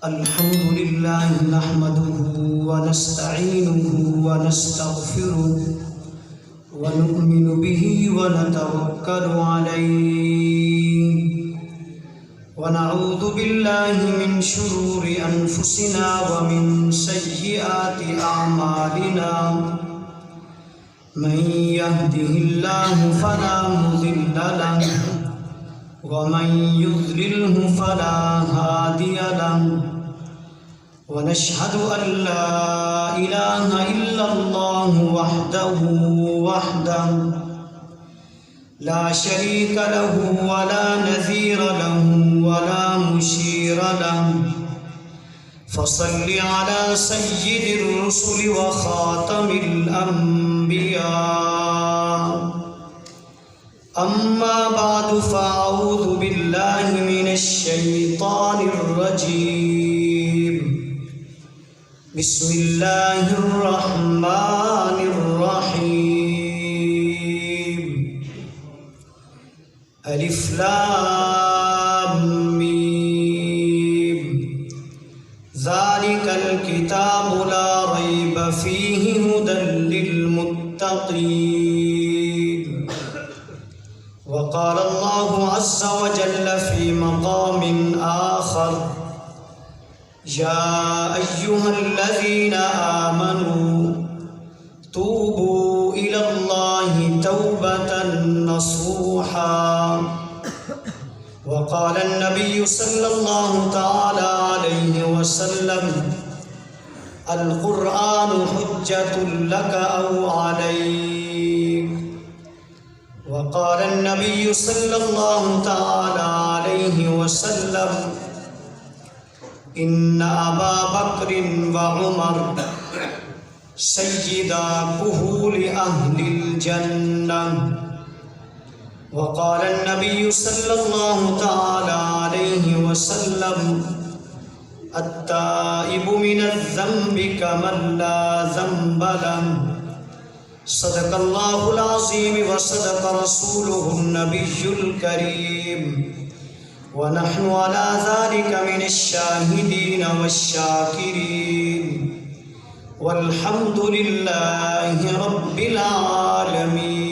الحمد لله نحمده ونستعينه ونستغفره ونؤمن به ونتوكل عليه ونعوذ بالله من شرور أنفسنا ومن سيئات أعمالنا من يهده الله فلا مضل له ومن يضلله فلا هادي له ونشهد أن لا إله إلا الله وحده لا شريك له ولا نذير له ولا مشير له فصل على سيد الرسل وخاتم الأنبياء أما بعد فأعوذ بالله من الشيطان الرجيم بسم الله الرحمن الرحيم ألف لام ميم ذلك الكتاب لا ريب فيه هدى للمتقين وقال الله عز وجل في مقام آخر يا أيها الذين آمنوا توبوا إلى الله توبة نصوحا وقال النبي صلى الله تعالى عليه وسلم القرآن حجة لك أو عليك وقال النبي صلى الله تعالى عليه وسلم إن أبا بكر وعمر سيدا كهول أهل الجنة وقال النبي صلى الله تعالى عليه وسلم التائب من الذنب كمن لا ذنب له صدق الله العظيم وصدق رسوله النبي الكريم ونحن على ذلك من الشاهدين والشاكرين والحمد لله رب العالمين.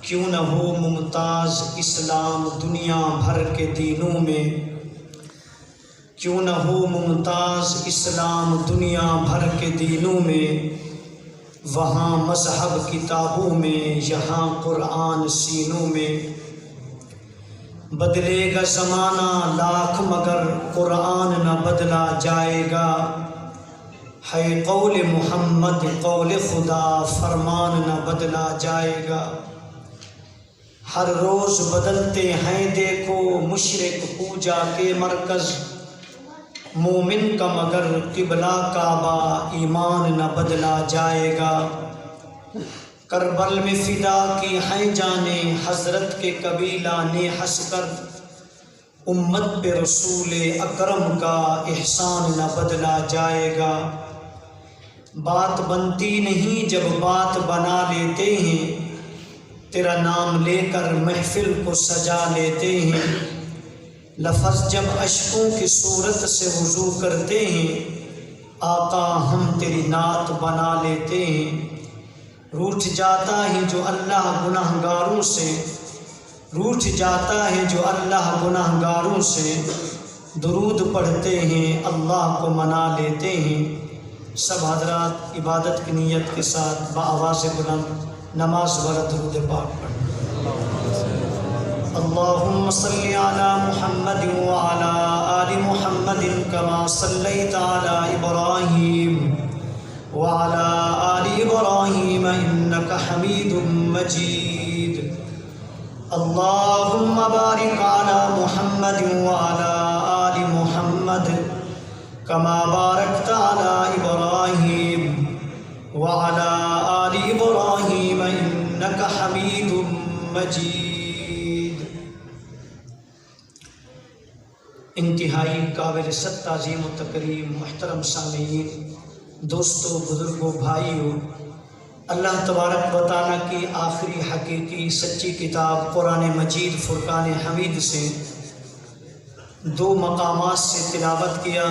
کیوں نہ ہو ممتاز اسلام دنیا بھر کے دینوں میں، کیوں نہ ہو ممتاز اسلام دنیا بھر کے دینوں میں، وہاں مذہب کتابوں میں، یہاں قرآن سینوں میں. بدلے گا زمانہ لاکھ مگر قرآن نہ بدلا جائے گا. ہے قول محمد قول خدا فرمان نہ بدلا جائے گا. ہر روز بدلتے ہیں دیکھو مشرک پوجا کے مرکز، مومن کا مگر قبلہ کعبہ ایمان نہ بدلا جائے گا. کربل میں فدا کی ہیں جانیں حضرت کے قبیلہ نے ہنس کر، امت پہ رسول اکرم کا احسان نہ بدلا جائے گا. بات بنتی نہیں جب بات بنا لیتے ہیں، تیرا نام لے کر محفل کو سجا لیتے ہیں. لفظ جب اشکوں کی صورت سے وضو کرتے ہیں، آقا ہم تیری نعت بنا لیتے ہیں. روٹھ جاتا ہے جو اللہ گناہگاروں سے، روٹھ جاتا ہے جو اللہ گناہگاروں سے، درود پڑھتے ہیں اللہ کو منا لیتے ہیں. سب حضرات عبادت کی نیت کے ساتھ بآواز بلند نماز ورد درود پاک پڑھیں. اللهم صل على محمد وعلى آل محمد كما صليت على إبراهيم وعلى آل إبراهيم إنك حميد مجيد. اللهم بارك على محمد وعلى آل محمد كما باركت على إبراهيم وعلى آل إبراهيم إنك حميد مجيد. انتہائی قابل تعظیم و تکریم محترم سامعین، دوستوں، بزرگوں، بھائیوں، اللہ تبارک و تعالیٰ کی آخری حقیقی سچی کتاب قرآن مجید فرقان حمید سے 2 مقامات سے تلاوت کیا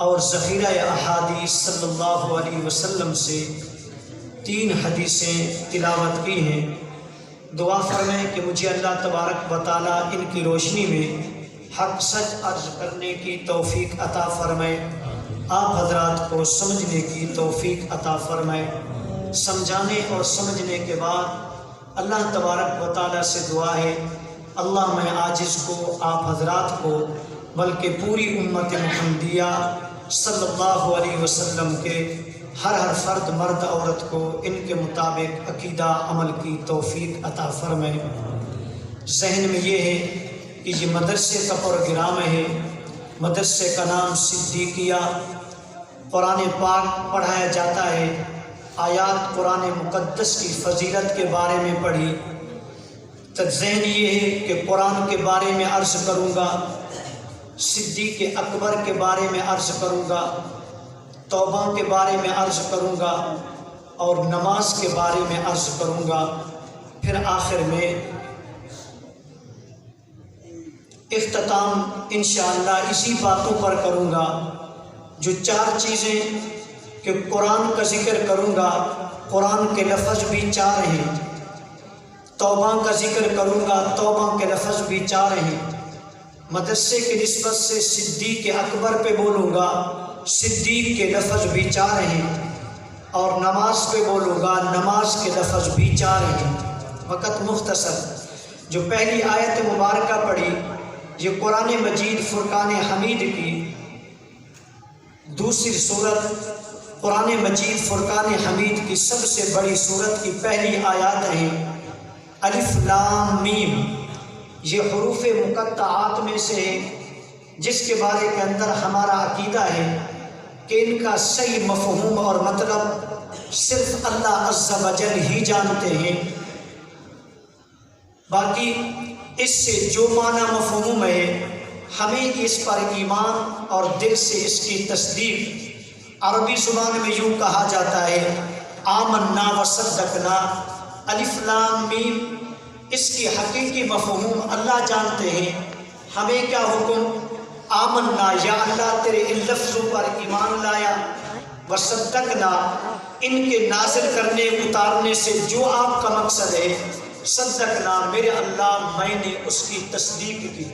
اور ذخیرہ احادیث صلی اللہ علیہ وسلم سے 3 حدیثیں تلاوت کی ہیں۔ دعا فرمائیں کہ مجھے اللہ تبارک و تعالیٰ ان کی روشنی میں حق سچ عرض کرنے کی توفیق عطا فرمائے، آپ حضرات کو سمجھنے کی توفیق عطا فرمائے۔ سمجھانے اور سمجھنے کے بعد اللہ تبارک و تعالیٰ سے دعا ہے، اللہ میں عاجز کو، آپ حضرات کو، بلکہ پوری امت محمدیہ صلی اللہ علیہ وسلم کے ہر فرد مرد عورت کو ان کے مطابق عقیدہ عمل کی توفیق عطا فرمائے۔ ذہن میں یہ ہے کہ یہ مدرسے کا پروگرام ہے، مدرسے کا نام صدیقیہ، قرآن پاک پڑھایا جاتا ہے، آیات قرآن مقدس کی فضیلت کے بارے میں پڑھی۔ تو ذہن یہ ہے کہ قرآن کے بارے میں عرض کروں گا، صدیق اکبر کے بارے میں عرض کروں گا، توبہ کے بارے میں عرض کروں گا اور نماز کے بارے میں عرض کروں گا، پھر آخر میں اختتام انشاءاللہ اسی باتوں پر کروں گا۔ جو 4 چیزیں کہ قرآن کا ذکر کروں گا، قرآن کے لفظ بھی 4 ہیں، توبہ کا ذکر کروں گا، توبہ کے لفظ بھی 4 ہیں، مدرسے کی نسبت سے صدیق اکبر پہ بولوں گا، صدیق کے لفظ بھی 4 ہیں، اور نماز پہ بولوں گا، نماز کے لفظ بھی 4 ہیں۔ وقت مختصر، جو پہلی آیت مبارکہ پڑھی یہ قرآن مجید فرقان حمید کی دوسری سورت، قرآن مجید فرقان حمید کی سب سے بڑی سورت کی پہلی آیات ہیں۔ الف لام میم، یہ حروف مقطعات میں سے ہے، جس کے بارے کے اندر ہمارا عقیدہ ہے کہ ان کا صحیح مفہوم اور مطلب صرف اللہ عز و جل ہی جانتے ہیں، باقی اس سے جو معنی مفہوم ہے ہمیں اس پر ایمان اور دل سے اس کی تصدیق۔ عربی زبان میں یوں کہا جاتا ہے آمنا و صدقنا، الف لام میم، اس کی حقیقی مفہوم اللہ جانتے ہیں، ہمیں کیا حکم؟ آمنا، یا اللہ تیرے ان لفظوں پر ایمان لایا، وصدقنا، ان کے نازل کرنے اتارنے سے جو آپ کا مقصد ہے، صدقنا، میرے اللہ میں نے اس کی تصدیق کی۔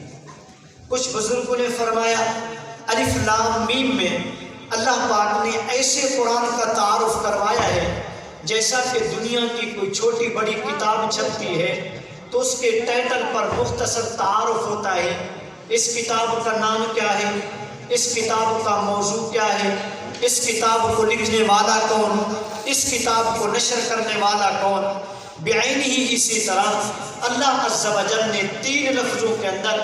کچھ بزرگوں نے فرمایا الف لام میم میں اللہ پاک نے ایسے قرآن کا تعارف کروایا ہے جیسا کہ دنیا کی کوئی چھوٹی بڑی کتاب چھپتی ہے تو اس کے ٹائٹل پر مختصر تعارف ہوتا ہے، اس کتاب کا نام کیا ہے، اس کتاب کا موضوع کیا ہے، اس کتاب کو لکھنے والا کون، اس کتاب کو نشر کرنے والا کون۔ بعینہ ہی اسی طرح اللہ عز و جل نے 3 لفظوں کے اندر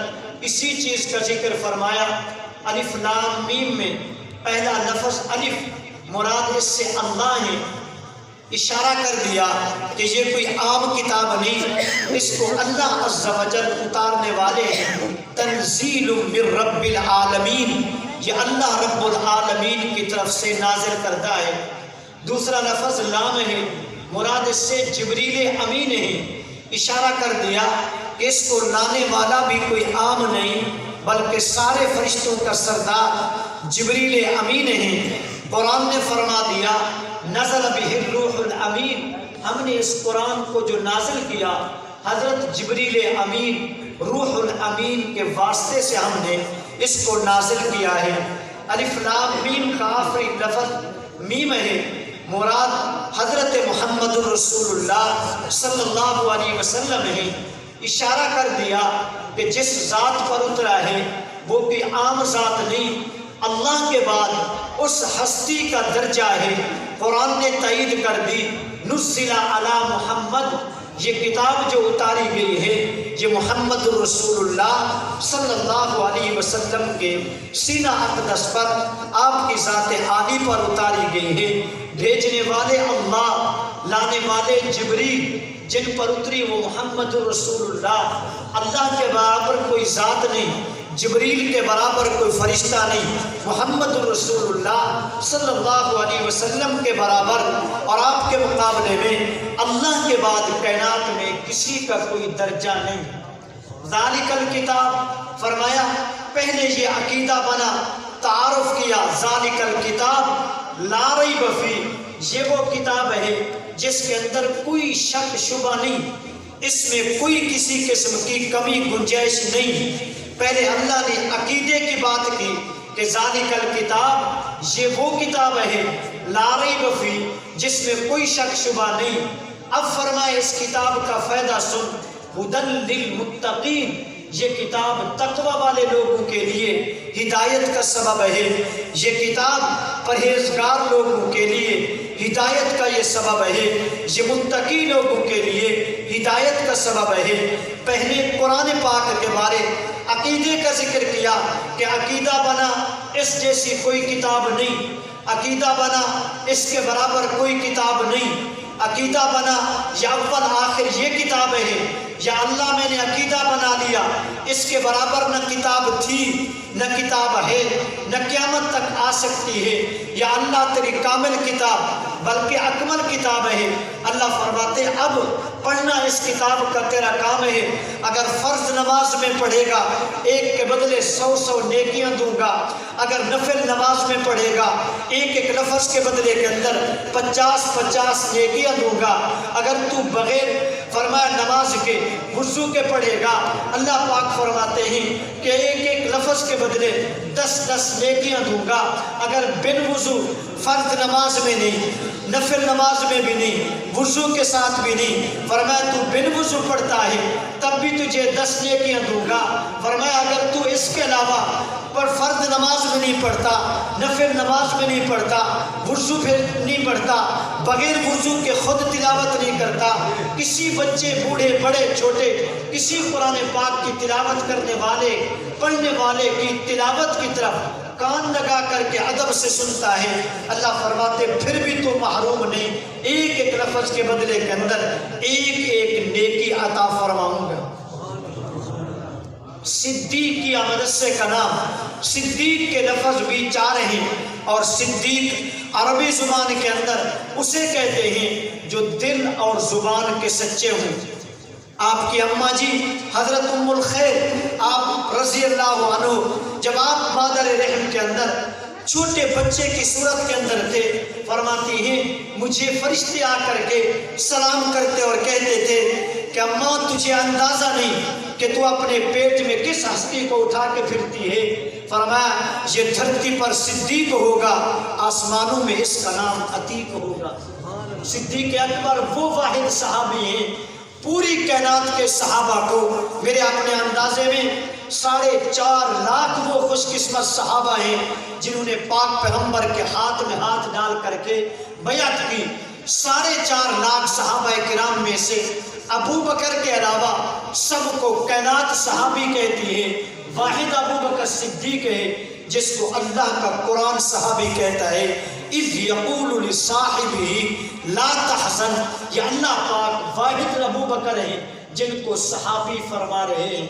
اسی چیز کا ذکر فرمایا۔ الف لام میم میں پہلا لفظ الف، مراد اس سے اللہ ہے، اشارہ کر دیا کہ یہ کوئی عام کتاب نہیں، اس کو اللہ عز و جل اتارنے والے ہیں، تنزیل من رب العالمین، یہ اللہ رب العالمین کی طرف سے نازل کردہ ہے۔ دوسرا لفظ لام ہے، مراد اس سے جبریل امین ہے، اشارہ کر دیا کہ اس کو لانے والا بھی کوئی عام نہیں بلکہ سارے فرشتوں کا سردار جبریل امین ہیں۔ قرآن نے فرما دیا نزل بہ الروح الامین، ہم نے اس قرآن کو جو نازل کیا حضرت جبریل امین روح الامین کے واسطے سے ہم نے اس کو نازل کیا ہے۔ الف لام میم کا آخری لفظ میم ہے، مراد حضرت محمد رسول اللہ صلی اللہ علیہ وسلم ہے، اشارہ کر دیا کہ جس ذات پر اترا ہے وہ کوئی عام ذات نہیں، اللہ کے بعد اس ہستی کا درجہ ہے۔ قرآن نے تائید کر دی نزل علی محمد، یہ کتاب جو اتاری گئی ہے یہ محمد رسول اللہ صلی اللہ علیہ وسلم کے سینہ اقدس پر آپ کی ذات عالی پر اتاری گئی ہے۔ بھیجنے والے اللہ، لانے والے جبریل، جن پر اتری وہ محمد رسول اللہ، اللہ کے برابر کوئی ذات نہیں، جبریل کے برابر کوئی فرشتہ نہیں، محمد رسول اللہ صلی اللہ علیہ وسلم کے برابر اور آپ کے مقابلے میں اللہ کے بعد کائنات میں کسی کا کوئی درجہ نہیں۔ ذالک الکتاب فرمایا، پہلے یہ عقیدہ بنا، تعارف کیا، ذالک الکتاب لا ریب فیہ، یہ وہ کتاب ہے جس کے اندر کوئی شک شبہ نہیں، اس میں کوئی کسی قسم کی کمی گنجائش نہیں۔ پہلے اللہ نے عقیدے کی بات کی کہ ذالک الکتاب، یہ وہ کتاب ہے لا ریب فیہ، جس میں کوئی شک شبہ نہیں۔ اب فرمائے اس کتاب کا فائدہ سن، ھدی للمتقین، یہ کتاب تقوی والے لوگوں کے لیے ہدایت کا سبب ہے، یہ کتاب پرہیزگار لوگوں کے لیے ہدایت کا یہ سبب ہے، یہ متقی لوگوں کے لیے ہدایت کا سبب ہے۔ پہلے قرآن پاک کے بارے عقیدے کا ذکر کیا کہ عقیدہ بنا اس جیسی کوئی کتاب نہیں، عقیدہ بنا اس کے برابر کوئی کتاب نہیں، عقیدہ بنا یا اول آخر یہ کتاب ہے، یا اللہ میں نے عقیدہ بنا لیا اس کے برابر نہ کتاب تھی نہ کتاب ہے نہ قیامت تک آ سکتی ہے، یا اللہ تیری کامل کتاب بلکہ اکمل کتاب ہے۔ اللہ فرماتے اب پڑھنا اس کتاب کا تیرا کام ہے، اگر فرض نماز میں پڑھے گا ایک کے بدلے 100 نیکیاں دوں گا، اگر نفل نماز میں پڑھے گا ایک لفظ کے بدلے کے اندر 50 نیکیاں دوں گا، اگر تو بغیر فرمایا نماز کے وضو کے پڑھے گا، اللہ پاک فرماتے ہیں کہ ایک لفظ کے بدلے 10 نیکیاں دوں گا، اگر بن وضو فرض نماز میں نہیں، نفل نماز میں بھی نہیں، وضو کے ساتھ بھی نہیں، فرمایا تو بن وضو پڑھتا ہے تب بھی تجھے 10 نیکیاں دوں گا۔ فرمایا اگر تو اس کے علاوہ پر فرض نماز میں نہیں پڑھتا، نفل نماز میں نہیں پڑھتا، وضو پھر نہیں پڑھتا، بغیر وضو کے خود تلاوت نہیں کرتا، کسی بچے بوڑھے بڑے چھوٹے کسی قرآن پاک کی تلاوت کرنے والے پڑھنے والے کی تلاوت کی طرف کان لگا کر کے ادب سے سنتا ہے، اللہ فرماتے پھر بھی تو محروم نہیں، ایک لفظ کے بدلے کے اندر ایک نیکی عطا فرماؤں گا۔ صدیق کی مدرسے کا نام، صدیق کے لفظ بھی 4 ہیں، اور صدیق عربی زبان کے اندر اسے کہتے ہیں جو دل اور زبان کے سچے ہوں۔ آپ کی اماں جی حضرت ام الخیر آپ رضی اللہ عنہ جب آپ مادر رحم کے اندر چھوٹے بچے کی صورت کے اندر تھے، فرماتی ہیں مجھے فرشتے آ کر کے سلام کرتے اور کہتے تھے کہ اماں تجھے اندازہ نہیں کہ تو اپنے پیٹ میں کس ہستی کو اٹھا کے پھرتی ہے۔ فرمایا یہ دھرتی پر صدیق ہوگا، آسمانوں میں اس کا نام عتیق ہوگا۔ صدیق اکبر وہ واحد صحابی ہیں، پوری کائنات کے صحابہ کو میرے اپنے اندازے میں 4.5 لاکھ وہ خوش قسمت صحابہ ہیں جنہوں نے پاک پیغمبر کے ہاتھ میں ہاتھ ڈال کر کے بیعت کی۔ 4.5 لاکھ صحابہ کرام میں سے ابو بکر کے علاوہ سب کو کائنات صحابی کہتی ہے، واحد ابو بکر صدیق ہے جس کو اللہ کا قرآن صحابی کہتا ہے۔ اذ یقول لصاحبہ لا تحزن، یہ اللہ پاک واحد ابو بکر ہیں جن کو صحابی فرما رہے ہیں۔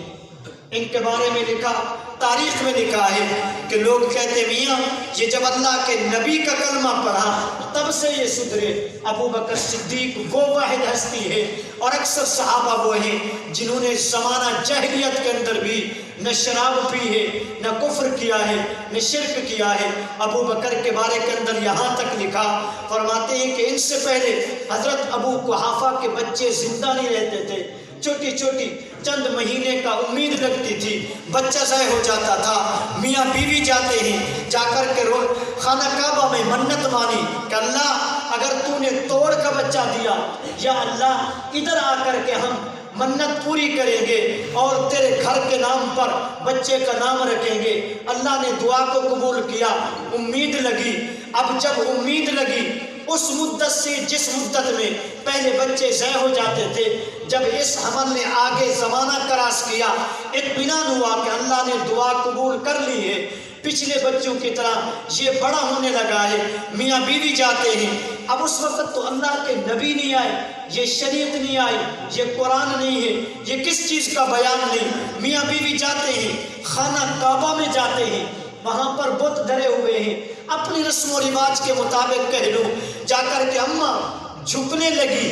ان کے بارے میں لکھا، تاریخ میں لکھا ہے کہ لوگ کہتے میاں یہ جب اللہ کے نبی کا کلمہ پڑھا تب سے یہ سدھرے۔ ابو بکر صدیق وہ واحد ہستی ہے، اور اکثر صحابہ وہ ہیں جنہوں نے زمانہ جاہلیت کے اندر بھی نہ شراب پی ہے، نہ کفر کیا ہے، نہ شرک کیا ہے۔ ابو بکر کے بارے کے اندر یہاں تک لکھا، فرماتے ہیں کہ ان سے پہلے حضرت ابو قحافہ کے بچے زندہ نہیں رہتے تھے، چھوٹی چھوٹی چند مہینے کا امید لگتی تھی، بچہ ضائع ہو جاتا تھا، میاں بیوی جاتے ہیں، جا کر کے خانہ کعبہ میں منت مانی کہ اللہ اگر تو نے توڑ کا بچہ دیا، یا اللہ ادھر آ کر کے ہم منت پوری کریں گے اور تیرے گھر کے نام پر بچے کا نام رکھیں گے۔ اللہ نے دعا کو قبول کیا، امید لگی۔ اب جب امید لگی اس مدت سے جس مدت میں پہلے بچے ضائع ہو جاتے تھے، جب اس حمل نے آگے زمانہ کراس کیا، اطمینان ہوا کہ اللہ نے دعا قبول کر لی ہے، پچھلے بچوں کی طرح یہ بڑا ہونے لگا ہے، میاں بیوی جاتے ہیں، اب اس وقت تو اللہ کے نبی نہیں آئے، یہ شریعت نہیں آئی، یہ قرآن نہیں ہے، یہ کس چیز کا بیان نہیں۔ میاں بیوی جاتے ہیں، خانہ کعبہ میں جاتے ہیں، وہاں پر بت دھرے ہوئے ہیں، اپنی رسم و رواج کے مطابق کہہ لوں، جا کر کے اماں جھکنے لگی۔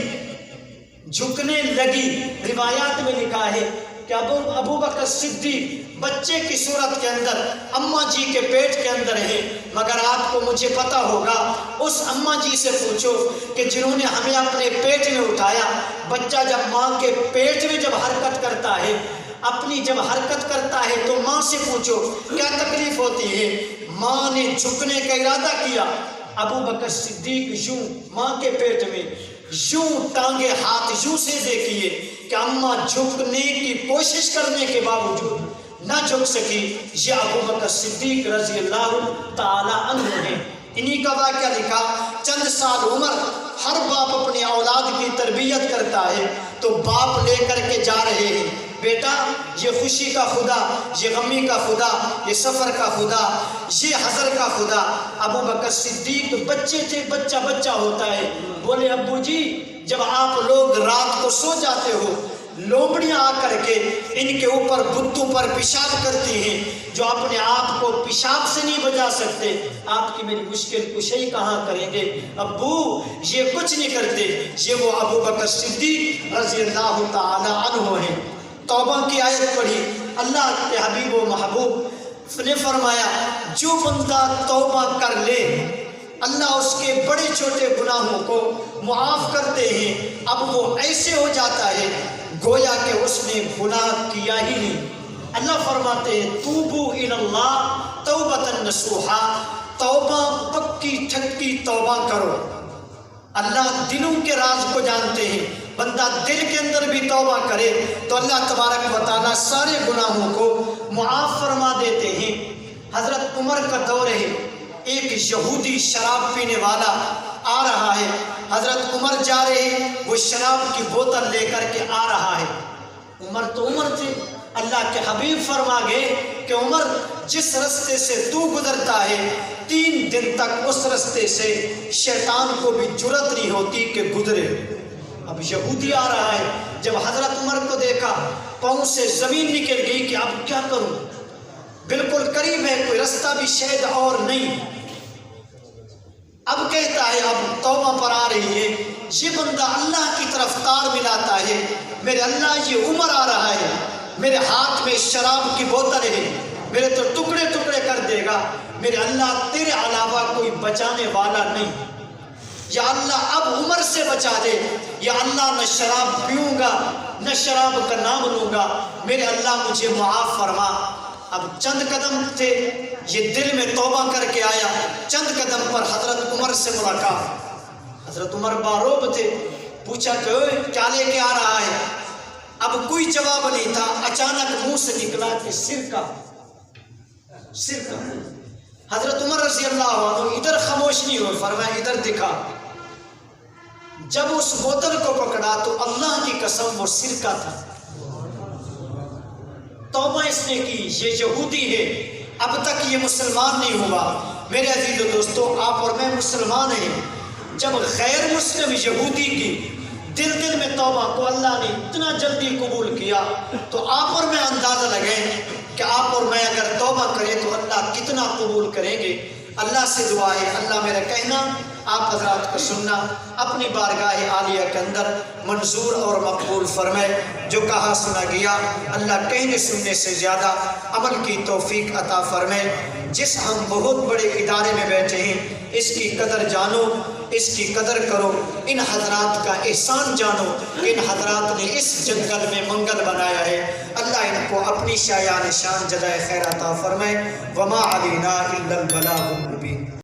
روایات میں لکھا ہے کہ ابو بکر صدیق بچے کی صورت کے اندر اماں جی کے پیٹ کے اندر ہے، مگر آپ کو مجھے پتا ہوگا، اس اماں جی سے پوچھو کہ جنہوں نے ہمیں اپنے پیٹ میں اٹھایا، بچہ جب ماں کے پیٹ میں جب حرکت کرتا ہے، اپنی جب حرکت کرتا ہے تو ماں سے پوچھو کیا تکلیف ہوتی ہے۔ ماں نے جھکنے کا ارادہ کیا، ابو بکر صدیق یوں ماں کے پیٹ میں یوں ٹانگے ہاتھ یوں سے دیکھیے کہ اماں جھکنے کی کوشش کرنے کے باوجود نہ جھک سکی۔ یہ ابو بکر صدیق رضی اللہ تعالی عنہ ہیں۔ انہی کا واقعہ لکھا، چند سال عمر، ہر باپ اپنی اولاد کی تربیت کرتا ہے، تو باپ لے کر کے جا رہے ہیں، بیٹا یہ خوشی کا خدا، یہ غمی کا خدا، یہ سفر کا خدا، یہ حضر کا خدا۔ ابو بکر صدیق بچے تھے، بچہ ہوتا ہے، بولے ابو جی جب آپ لوگ رات کو سو جاتے ہو، لومڑیاں آ کر کے ان کے اوپر بتوں پر پیشاب کرتی ہیں، جو اپنے آپ کو پیشاب سے نہیں بچا سکتے، آپ کی میری مشکل کشائی کہاں کریں گے؟ ابو یہ کچھ نہیں کرتے۔ یہ وہ ابو بکر صدیق رضی اللہ تعالی عنہ ہیں۔ توبہ کی آیت پڑھی، اللہ کے حبیب و محبوب نے فرمایا جو بندہ توبہ کر لے اللہ اس کے بڑے چھوٹے گناہوں کو معاف کرتے ہیں، اب وہ ایسے ہو جاتا ہے گویا کہ اس نے گناہ کیا ہی نہیں۔ اللہ فرماتے ہیں توبو الی اللہ توبۃ نصوحا، توبہ پکی ٹھکی توبہ کرو۔ اللہ دلوں کے راز کو جانتے ہیں، بندہ دل کے اندر بھی توبہ کرے تو اللہ تبارک و تعالیٰ سارے گناہوں کو معاف فرما دیتے ہیں۔ حضرت عمر کا دور ہے، ایک یہودی شراب پینے والا آ رہا ہے، حضرت عمر جا رہے ہیں، وہ شراب کی بوتل لے کر کے آ رہا ہے۔ عمر تو عمر تھے، اللہ کے حبیب فرما گئے کہ عمر جس رستے سے تو گزرتا ہے 3 دن تک اس رستے سے شیطان کو بھی جرأت نہیں ہوتی کہ گزرے۔ اب یہودی آ رہا ہے، جب حضرت عمر کو دیکھا پاؤں سے زمین نکل گئی کہ اب کیا کروں، بالکل قریب ہے، کوئی رستہ بھی شاید اور نہیں۔ اب کہتا ہے اب توبہ پر آ رہی ہے، یہ بندہ اللہ کی طرف تار ملاتا ہے، میرے اللہ یہ عمر آ رہا ہے، میرے ہاتھ میں شراب کی بوتل ہے، میرے تو ٹکڑے ٹکڑے کر دے گا، میرے اللہ تیرے علاوہ کوئی بچانے والا نہیں، یا اللہ اب عمر سے بچا دے، یا اللہ نہ شراب پیوں گا نہ شراب کا نام لوں گا، میرے اللہ مجھے معاف فرما۔ اب چند قدم تھے، یہ دل میں توبہ کر کے آیا، چند قدم پر حضرت عمر سے ملاقات۔ حضرت عمر باروب تھے، پوچھا کہ اوے کیا لے کے آ رہا ہے؟ اب کوئی جواب نہیں تھا، اچانک منہ سے نکلا کہ سرکہ۔ حضرت عمر رضی اللہ عنہ ادھر خاموش نہیں ہوئے، فرمایا ادھر دکھا۔ جب اس بوتل کو پکڑا تو اللہ کی قسم وہ سرکہ تھا۔ توبہ اس نے کی، یہ یہودی ہے، اب تک یہ مسلمان نہیں ہوا۔ میرے عزیز و دوستو، آپ اور میں مسلمان ہیں، جب غیر مسلم یہودی کی دل میں توبہ کو اللہ نے اتنا جلدی قبول کیا تو آپ اور میں اندازہ لگائیں کہ آپ اور میں اگر توبہ کریں تو اللہ کتنا قبول کریں گے۔ اللہ سے دعا ہے اللہ میرا کہنا آپ حضرات کو سننا اپنی بارگاہ عالیہ کے اندر منظور اور مقبول فرمائے۔ جو کہا سنا گیا اللہ کہنے سننے سے زیادہ عمل کی توفیق عطا فرمائے۔ جس ہم بہت بڑے ادارے میں بیٹھے ہیں اس کی قدر جانو، اس کی قدر کرو، ان حضرات کا احسان جانو، ان حضرات نے اس جنگل میں منگل بنایا ہے۔ اللہ ان کو اپنی شایان شان جزائے خیر عطا فرمائے۔ وما علینا الا البلاغ المبین۔